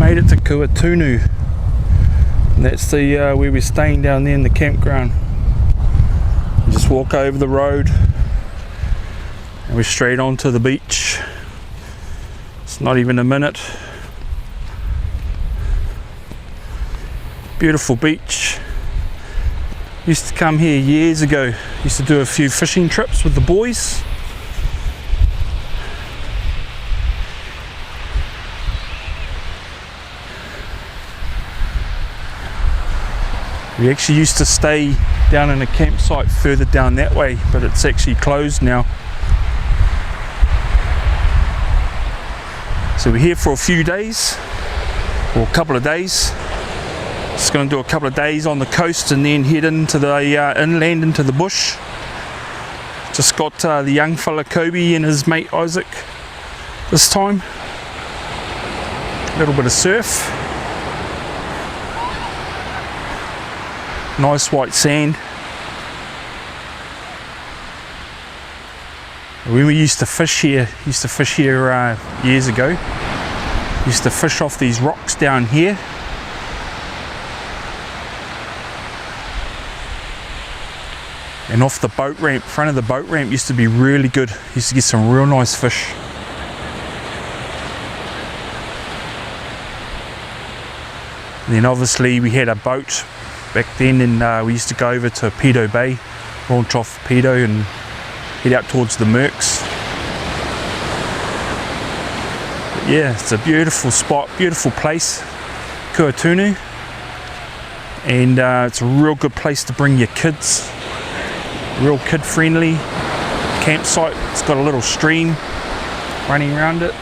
made it to Kuaotunu, and that's the where we're staying down there in the campground. You just walk over the road and we're straight onto the beach. It's not even a minute. Beautiful beach. Used to come here years ago. Used to do a few fishing trips with the boys. We actually used to stay down in a campsite further down that way, but it's actually closed now. So we're here for a few days, or a couple of days. Just going to do a couple of days on the coast and then head into the inland into the bush. Just got the young fella Coby and his mate Issac this time. A little bit of surf. Nice white sand. When we used to fish here years ago, used to fish off these rocks down here. And off the boat ramp, front of the boat ramp used to be really good. Used to get some real nice fish. And then obviously we had a boat back then, and we used to go over to Opito Bay, launch off Opito and head out towards the Mercs. But yeah, it's a beautiful spot, beautiful place, Kuaotunu, and it's a real good place to bring your kids. Real kid friendly campsite. It's got a little stream running around it.